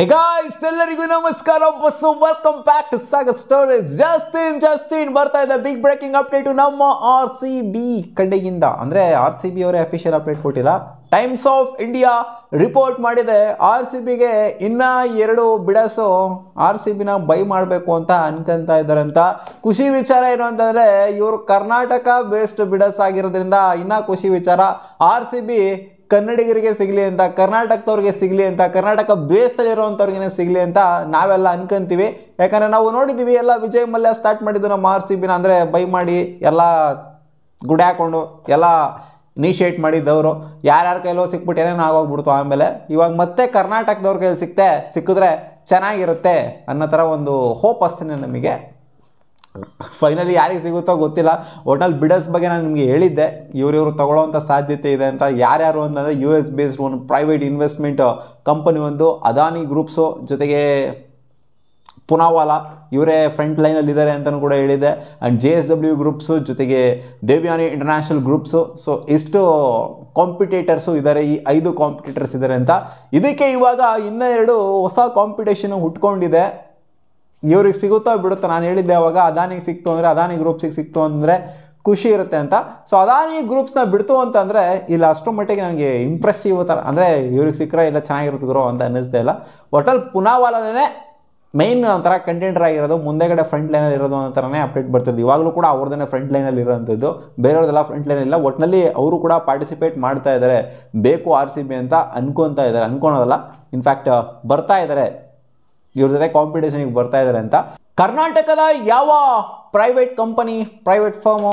Hey guys, ಎಲ್ಲರಿಗೂ ನಮಸ್ಕಾರ. ಬಸ್ಸು welcome back to Sagar stories. Just in ಬರ್ತಾ ಇದೆ ಬಿಗ್ ಬ್ರೇಕಿಂಗ್ ಅಪ್ಡೇಟ್ ನಮ್ಮ RCB ಕಡೆಯಿಂದ. ಅಂದರೆ RCB ಅವರೇ ಅಫಿಷಿಯಲ್ ಅಪ್ಡೇಟ್ ಕೊಟ್ಟಿಲ್ಲ. ಟೈಮ್ಸ್ ಆಫ್ ಇಂಡಿಯಾ ರಿಪೋರ್ಟ್ ಮಾಡಿದೆ RCBಗೆ ಇನ್ನ 2 ಬಿಡಸು RCBನ ಬೈ ಮಾಡಬೇಕು ಅಂತ ಅನ್ಕೊಂತ ಇದ್ದಾರೆ ಅಂತ. ಖುಷಿ ವಿಚಾರ ಏನು ಅಂತಂದರೆ ಇವರು ಕರ್ನಾಟಕ ಬೇಸ್ಡ್ ಬಿಡಸ್ ಆಗಿರೋದ್ರಿಂದ ಇನ್ನ ಖುಷಿ ವಿಚಾರ. RCB ಕನ್ನಡಿಗರಿಗೆ ಸಿಗಲಿ ಅಂತ, ಕರ್ನಾಟಕದವ್ರಿಗೆ ಸಿಗಲಿ ಅಂತ, ಕರ್ನಾಟಕ ಬೇಸ್ದಲ್ಲಿರೋವಂಥವ್ರಿಗೆ ಸಿಗಲಿ ಅಂತ ನಾವೆಲ್ಲ ಅನ್ಕೊಂತೀವಿ. ಯಾಕಂದರೆ ನಾವು ನೋಡಿದ್ದೀವಿ ಎಲ್ಲ ವಿಜಯ್ ಮಲ್ಯ ಸ್ಟಾರ್ಟ್ ಮಾಡಿದ್ದು ನಮ್ಮ RCBನ, ಅಂದರೆ ಬೈ ಮಾಡಿ ಎಲ್ಲ ಗುಡಿ ಹಾಕ್ಕೊಂಡು ಎಲ್ಲ ಇನಿಷಿಯೇಟ್ ಮಾಡಿದ್ದವರು ಯಾರ್ಯಾರ ಕೈಲೋ ಸಿಕ್ಬಿಟ್ಟು ಏನೇನು ಆಗೋಗ್ಬಿಡ್ತು. ಆಮೇಲೆ ಇವಾಗ ಮತ್ತೆ ಕರ್ನಾಟಕದವ್ರ ಕೈಲಿ ಸಿಕ್ಕಿದ್ರೆ ಚೆನ್ನಾಗಿರುತ್ತೆ ಅನ್ನೋ ಥರ ಒಂದು ಹೋಪ್ ಅಷ್ಟೇ ನಮಗೆ. ಫೈನಲಿ ಯಾರಿಗೆ ಸಿಗುತ್ತೋ ಗೊತ್ತಿಲ್ಲ. ಒಟ್ನಲ್ಲಿ ಬಿಡಸ್ ಬಗ್ಗೆ ನಾನು ನಿಮಗೆ ಹೇಳಿದ್ದೆ, ಇವರು ತಗೊಳ್ಳೋವಂಥ ಸಾಧ್ಯತೆ ಇದೆ ಅಂತ. ಯಾರ್ಯಾರು ಅಂತಂದರೆ US ಬೇಸ್ಡ್ ಒಂದು ಪ್ರೈವೇಟ್ ಇನ್ವೆಸ್ಟ್ಮೆಂಟ್ ಕಂಪನಿ ಒಂದು ಅದಾನಿ ಗ್ರೂಪ್ಸು, ಜೊತೆಗೆ ಪುನಾವಾಲಾ ಇವರೇ ಫ್ರಂಟ್ ಲೈನಲ್ಲಿದ್ದಾರೆ ಅಂತಲೂ ಕೂಡ ಹೇಳಿದ್ದೆ. ಆ್ಯಂಡ್ JSW ಗ್ರೂಪ್ಸು, ಜೊತೆಗೆ ದೇವ್ಯಾನಿ ಇಂಟರ್ನ್ಯಾಷನಲ್ ಗ್ರೂಪ್ಸು. ಸೊ ಇಷ್ಟು ಕಾಂಪಿಟೇಟರ್ಸು ಇದ್ದಾರೆ, ಈ 5 ಕಾಂಪಿಟೇಟರ್ಸ್ ಇದ್ದಾರೆ ಅಂತ. ಇದಕ್ಕೆ ಇವಾಗ ಇನ್ನೂ 2 ಹೊಸ ಕಾಂಪಿಟೇಷನು ಹುಟ್ಕೊಂಡಿದೆ. ಇವ್ರಿಗೆ ಸಿಗುತ್ತೋ ಬಿಡುತ್ತೋ. ನಾನು ಹೇಳಿದ್ದೆ ಅವಾಗ ಅದಾನಿಗೆ ಸಿಕ್ತು ಅಂದರೆ, ಅದಾನಿ ಗ್ರೂಪ್ಸಿಗೆ ಸಿಕ್ತು ಅಂದರೆ ಖುಷಿ ಇರುತ್ತೆ ಅಂತ. ಸೊ ಅದಾನಿ ಗ್ರೂಪ್ಸ್ನ ಬಿಡ್ತು ಅಂತಂದರೆ ಇಲ್ಲ ಅಷ್ಟರ ಮಟ್ಟಿಗೆ ನನಗೆ ಇಂಪ್ರೆಸಿವ್ ಥರ, ಅಂದರೆ ಇವ್ರಿಗೆ ಸಿಕ್ಕರೆ ಇಲ್ಲ ಚೆನ್ನಾಗಿರುತ್ತೆ ಗುರು ಅಂತ ಅನ್ನಿಸ್ತಾ ಇಲ್ಲ. ಒಟ್ಟಲ್ಲಿ ಪುನಾವಾಲಾನೇ ಮೈನ್ ಒಂಥರ ಕಂಟೆಂಟರ್ ಆಗಿರೋದು, ಮುಂದೆಗಡೆ ಫ್ರಂಟ್ ಲೈನಲ್ಲಿ ಇರೋದು ಅನ್ನೋ ಥರನೇ ಅಪ್ಡೇಟ್ ಬರ್ತಿದ್ದು. ಇವಾಗಲೂ ಕೂಡ ಅವ್ರದ್ದೇ ಫ್ರಂಟ್ ಲೈನಲ್ಲಿ ಇರೋವಂಥದ್ದು, ಬೇರೆಯವ್ರದ್ದೆಲ್ಲ ಫ್ರಂಟ್ ಲೈನ್ ಇಲ್ಲ. ಒಟ್ಟಿನಲ್ಲಿ ಅವರು ಕೂಡ ಪಾರ್ಟಿಸಿಪೇಟ್ ಮಾಡ್ತಾ ಇದ್ದಾರೆ, ಬೇಕು RCB ಅಂತ ಅನ್ಕೊತಾ ಇದ್ದಾರೆ. ಅನ್ಕೊಳೋದಲ್ಲ, ಇನ್ಫ್ಯಾಕ್ಟ್ ಬರ್ತಾ ಇದ್ದಾರೆ, ಇವ್ರ ಜೊತೆ ಕಾಂಪಿಟೇಷನ್ಗೆ ಬರ್ತಾ ಇದ್ದಾರೆ ಅಂತ. ಕರ್ನಾಟಕದ ಯಾವ private company, private firm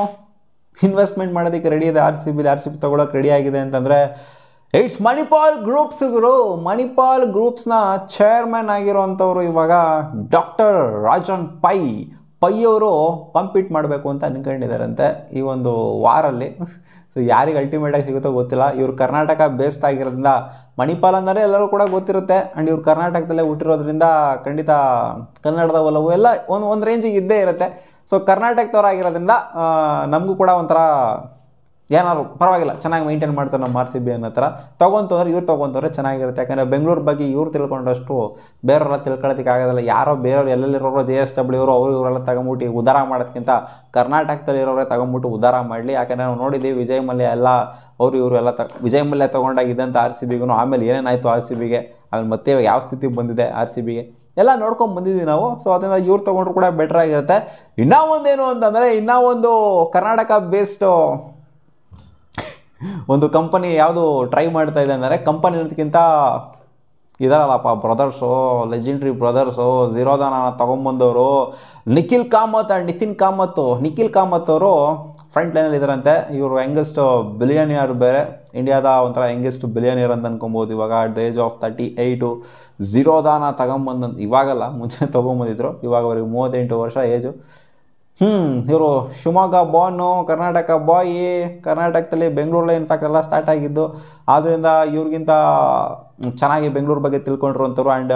investment ಮಾಡೋದಕ್ಕೆ ರೆಡಿ ಇದೆ RCB ತಗೊಳ್ಳೋಕೆ ರೆಡಿ ಆಗಿದೆ ಅಂತಂದರೆ ಇಟ್ಸ್ ಮಣಿಪಾಲ್ ಗ್ರೂಪ್ಸ್ಗಳು. ಮಣಿಪಾಲ್ ಗ್ರೂಪ್ಸ್ನ ಚೇರ್ಮನ್ ಆಗಿರೋವಂಥವ್ರು ಇವಾಗ ಡಾಕ್ಟರ್ ರಾಜನ್ ಪೈ ಅವರು ಕಾಂಪೀಟ್ ಮಾಡಬೇಕು ಅಂತ ಅನ್ಕೊಂಡಿದ್ದಾರಂತೆ ಈ ಒಂದು ವಾರಲ್ಲಿ. ಸೊ ಯಾರಿಗೆ ಅಲ್ಟಿಮೇಟಾಗಿ ಸಿಗುತ್ತೋ ಗೊತ್ತಿಲ್ಲ. ಇವರು ಕರ್ನಾಟಕ ಬೇಸ್ಡ್ ಆಗಿರೋದ್ರಿಂದ, ಮಣಿಪಾಲ್ ಅಂದರೆ ಎಲ್ಲರೂ ಕೂಡ ಗೊತ್ತಿರುತ್ತೆ. ಆ್ಯಂಡ್ ಇವ್ರು ಕರ್ನಾಟಕದಲ್ಲೇ ಹುಟ್ಟಿರೋದ್ರಿಂದ ಖಂಡಿತ ಕನ್ನಡದ ಒಲವು ಎಲ್ಲ ಒಂದು ರೇಂಜಿಗೆ ಇದ್ದೇ ಇರುತ್ತೆ. ಸೊ ಕರ್ನಾಟಕದವರಾಗಿರೋದ್ರಿಂದ ನಮಗೂ ಕೂಡ ಒಂಥರ ಏನಾದ್ರು ಪರವಾಗಿಲ್ಲ, ಚೆನ್ನಾಗಿ ಮೈಂಟೈನ್ ಮಾಡ್ತಾರೆ ನಮ್ಮ RCB ಅನ್ನೋ ಥರ. ಇವ್ರು ತೊಗೊತವ್ರೆ ಚೆನ್ನಾಗಿರುತ್ತೆ. ಯಾಕಂದರೆ ಬೆಂಗಳೂರು ಬಗ್ಗೆ ಇವ್ರು ತಿಳ್ಕೊಂಡಷ್ಟು ಬೇರೆಯವರೆಲ್ಲ ತಿಳ್ಕೊಳ್ಳೋದಕ್ಕೆ ಆಗೋದಿಲ್ಲ. ಯಾರೋ ಬೇರೆಯವ್ರು ಎಲ್ಲೆಲ್ಲಿರೋರು JSW ಅವರು ಇವರೆಲ್ಲ ತಗೊಂಬಿಟ್ಟು ಉದ್ಧಾರ ಮಾಡೋದಕ್ಕಿಂತ ಕರ್ನಾಟಕದಲ್ಲಿರೋರೇ ತಗೊಂಬಿಟ್ಟು ಉದ್ಧಾರ ಮಾಡಲಿ. ಯಾಕಂದರೆ ನಾವು ನೋಡಿದ್ದೀವಿ ವಿಜಯ್ ಮಲ್ಯ ಎಲ್ಲ ಇವರು ಎಲ್ಲ ವಿಜಯ್ ಮಲ್ಯ ತೊಗೊಂಡಾಗಿದ್ದಂಥ RCBಗೂ ಆಮೇಲೆ ಏನೇನಾಯಿತು RCBಗೆ, ಆಮೇಲೆ ಮತ್ತೆ ಯಾವ ಸ್ಥಿತಿಗೆ ಬಂದಿದೆ RCBಗೆ ಎಲ್ಲ ನೋಡ್ಕೊಂಡು ಬಂದಿದ್ದೀವಿ ನಾವು. ಸೊ ಅದರಿಂದ ಇವ್ರು ತೊಗೊಂಡ್ರು ಕೂಡ ಬೆಟರ್ ಆಗಿರುತ್ತೆ. ಇನ್ನೂ ಒಂದೇನು ಅಂತಂದರೆ, ಇನ್ನೂ ಒಂದು ಕರ್ನಾಟಕ ಬೇಸ್ಡ್ ಒಂದು ಕಂಪನಿ ಯಾವುದು ಟ್ರೈ ಮಾಡ್ತಾ ಇದೆ ಅಂದರೆ, ಕಂಪನಿ ಅನ್ನೋದಕ್ಕಿಂತ ಇದಾರಲ್ಲಪ್ಪ ಬ್ರದರ್ಸು, ಲೆಜೆಂಡ್ರಿ ಬ್ರದರ್ಸು, ಝೀರೋದಾನ ತೊಗೊಂಬಂದವರು ನಿಖಿಲ್ ಕಾಮತ್ ಆ್ಯಂಡ್ ನಿಖಿಲ್ ಕಾಮತ್ ಅವರು ಫ್ರಂಟ್ ಲೈನಲ್ಲಿ ಇದ್ದಾರಂತೆ. ಇವರು ಯಂಗೆಸ್ಟ್ ಬಿಲಿಯನಿಯರ್, ಬೇರೆ ಇಂಡಿಯಾದ ಒಂಥರ ಯಂಗೆಸ್ಟ್ ಬಿಲಿಯನಿಯರ್ ಅಂತ ಅನ್ಕೊಬೋದು ಇವಾಗ. ಅಟ್ ದ ಏಜ್ ಆಫ್ 38 ಝೀರೋದಾನ ತಗೊಂಬಂದಂತ, ಇವಾಗಲ್ಲ ಮುಂಚೆ ತೊಗೊಂಬಂದಿದ್ರು. ಇವಾಗ ಅವ್ರಿಗೆ 38 ವರ್ಷ ಏಜು. ಇವರು ಶಿವಮೊಗ್ಗ ಬಾರ್ನು, ಕರ್ನಾಟಕ ಬಾಯಿ, ಕರ್ನಾಟಕದಲ್ಲಿ ಬೆಂಗಳೂರಲ್ಲೇ ಇನ್ಫ್ಯಾಕ್ಟ್ ಎಲ್ಲ ಸ್ಟಾರ್ಟ್ ಆಗಿದ್ದು. ಆದ್ದರಿಂದ ಇವ್ರಿಗಿಂತ ಚೆನ್ನಾಗಿ ಬೆಂಗಳೂರು ಬಗ್ಗೆ ತಿಳ್ಕೊಂಡಿರೋಂಥವ್ರು. ಆ್ಯಂಡ್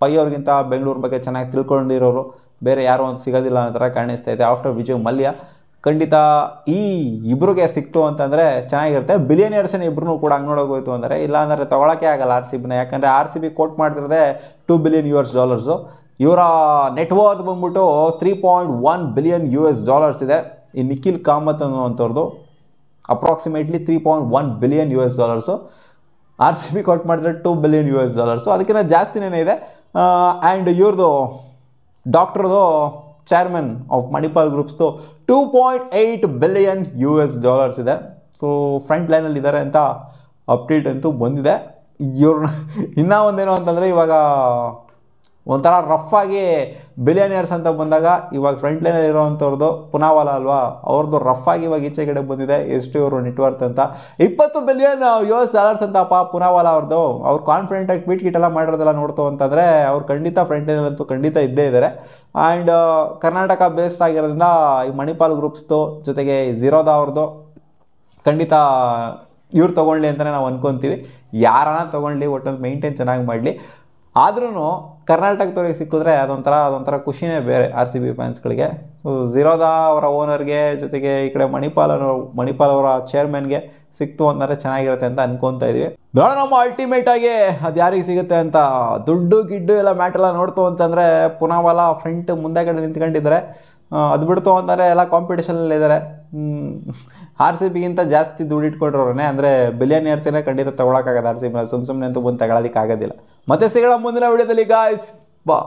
ಪೈ ಅವ್ರಿಗಿಂತ ಬೆಂಗಳೂರು ಬಗ್ಗೆ ಚೆನ್ನಾಗಿ ತಿಳ್ಕೊಂಡಿರೋರು ಬೇರೆ ಯಾರು ಅಂತ ಸಿಗೋದಿಲ್ಲ ಅನ್ನೋ ಥರ ಕಾಣಿಸ್ತಾ ಇದೆ ಆಫ್ಟರ್ ವಿಜಯ್ ಮಲ್ಯ. ಖಂಡಿತ ಈ ಇಬ್ರಿಗೆ ಸಿಕ್ತು ಅಂತಂದರೆ ಚೆನ್ನಾಗಿರುತ್ತೆ. ಬಿಲಿಯನಿಯರ್ಸನ್ನ ಇಬ್ಬರೂ ಕೂಡ ಹಂಗೆ ನೋಡೋಗೋಯ್ತು ಅಂದರೆ, ಇಲ್ಲಾಂದರೆ ತೊಗೊಳಕ್ಕೆ ಆಗಲ್ಲ RCBನ. ಯಾಕಂದರೆ RCB ಕೋಟ್ ಮಾಡ್ತಿರೋದೆ $2 ಬಿಲಿಯನ್. ಇವರ ನೆಟ್ವರ್ತ್ ಬಂದ್ಬಿಟ್ಟು $3.1 ಬಿಲಿಯನ್ ಇದೆ. ಈ ನಿಖಿಲ್ ಕಾಮತ್ ಅನ್ನುವಂಥವ್ರದ್ದು ಅಪ್ರಾಕ್ಸಿಮೇಟ್ಲಿ $3.1 ಬಿಲಿಯನ್. RCB ಕೊಟ್ಟು ಮಾಡಿದ್ರೆ $2 ಬಿಲಿಯನ್. ಅದಕ್ಕಿಂತ ಜಾಸ್ತಿನೇ ಇದೆ. ಆ್ಯಂಡ್ ಇವ್ರದ್ದು ಡಾಕ್ಟ್ರದು ಚೇರ್ಮನ್ ಆಫ್ ಮಣಿಪಾಲ್ ಗ್ರೂಪ್ಸ್ದು $2.8 ಬಿಲಿಯನ್ ಇದೆ. ಸೊ ಫ್ರಂಟ್ ಲೈನಲ್ಲಿ ಇದ್ದಾರೆ ಅಂತ ಅಪ್ಡೇಟ್ ಅಂತೂ ಬಂದಿದೆ. ಇವ್ರನ್ನ ಇನ್ನೂ ಒಂದೇನು ಅಂತಂದರೆ, ಇವಾಗ ಒಂಥರ ರಫ್ ಆಗಿ ಬಿಲಿಯನಿಯರ್ಸ್ ಅಂತ ಬಂದಾಗ ಇವಾಗ ಫ್ರಂಟ್ ಲೈನಲ್ಲಿ ಇರೋವಂಥವ್ರದ್ದು ಪುನಾವಾಲಾ ಅಲ್ವಾ, ಅವ್ರದ್ದು ರಫ್ ಆಗಿ ಇವಾಗ ಈಚೆ ಕಡೆ ಬಂದಿದೆ. ಎಷ್ಟು ಇವರು ನೆಟ್ವರ್ತ್ ಅಂತ $20 ಬಿಲಿಯನ್ ಅಂತಪ್ಪ ಪುನಾವಾಲಾ ಅವ್ರದ್ದು. ಅವ್ರು ಕಾನ್ಫಿಡೆಂಟಾಗಿ ಟ್ವೀಟ್ ಎಲ್ಲ ಮಾಡಿರೋದೆಲ್ಲ ನೋಡ್ತು ಅಂತಂದರೆ ಅವ್ರು ಖಂಡಿತ ಫ್ರಂಟ್ ಲೈನಲ್ಲಂತೂ ಖಂಡಿತ ಇದ್ದೇ ಇದ್ದಾರೆ. ಆ್ಯಂಡ್ ಕರ್ನಾಟಕ ಬೇಸ್ ಆಗಿರೋದ್ರಿಂದ ಈ ಮಣಿಪಾಲ್ ಗ್ರೂಪ್ಸ್ದು, ಜೊತೆಗೆ ಝೀರೋದಾ ಅವ್ರದ್ದು ಖಂಡಿತ ಇವ್ರು ತೊಗೊಳ್ಳಿ ಅಂತಲೇ ನಾವು ಅನ್ಕೊತೀವಿ. ಯಾರನ್ನ ತೊಗೊಳ್ಳಿ, ಒಟ್ಟಲ್ಲಿ ಮೇಂಟೈನ್ ಚೆನ್ನಾಗಿ ಮಾಡಲಿ. ಆದ್ರೂ ಕರ್ನಾಟಕದವ್ರಿಗೆ ಸಿಕ್ಕಿದ್ರೆ ಅದೊಂಥರ ಖುಷಿನೇ ಬೇರೆ RCB ಫ್ಯಾನ್ಸ್ಗಳಿಗೆ. ಝೀರೋದಾ ಅವರ ಓನರ್ಗೆ ಜೊತೆಗೆ ಈ ಕಡೆ ಮಣಿಪಾಲ್ ಅವರ ಚೇರ್ಮನ್ಗೆ ಸಿಕ್ತು ಅಂದರೆ ಚೆನ್ನಾಗಿರುತ್ತೆ ಅಂತ ಅನ್ಕೊತಾ ಇದೀವಿ. ಬೇಡ ನಮ್ಮ ಅಲ್ಟಿಮೇಟ್ ಆಗಿ ಅದು ಯಾರಿಗೆ ಸಿಗುತ್ತೆ ಅಂತ. ದುಡ್ಡು ಗಿಡ್ಡು ಎಲ್ಲ ಮ್ಯಾಟೆಲ್ಲ ನೋಡ್ತು ಅಂತಂದರೆ ಪುನಾವಾಲ ಫ್ರಂಟ್ ಮುಂದೆ ಕಡೆ ನಿಂತ್ಕೊಂಡಿದ್ದಾರೆ. ಅದು ಬಿಡ್ತು ಅಂತಾರೆ ಎಲ್ಲ ಕಾಂಪಿಟೇಷನಲ್ಲಿದ್ದಾರೆ. RCBಗಿಂತ ಜಾಸ್ತಿ ದುಡ್ಡು ಇಟ್ಕೊಂಡ್ರವ್ರೆ, ಅಂದರೆ ಬಿಲಿಯನಿಯರ್ಸೇ ಖಂಡಿತ ತೊಗೊಳಕ್ಕಾಗದು RCB. ಸುಮ್ಮನೆ ಅಂತೂ ಬಂದು ತಗೊಳ್ಳೋದಕ್ಕಾಗೋದಿಲ್ಲ. ಮತ್ತೆ ಸಿಗೋಣ ಮುಂದಿನ ವಿಡಿಯೋದಲ್ಲಿ ಗಾಯ್ಸ್, ಬಾ.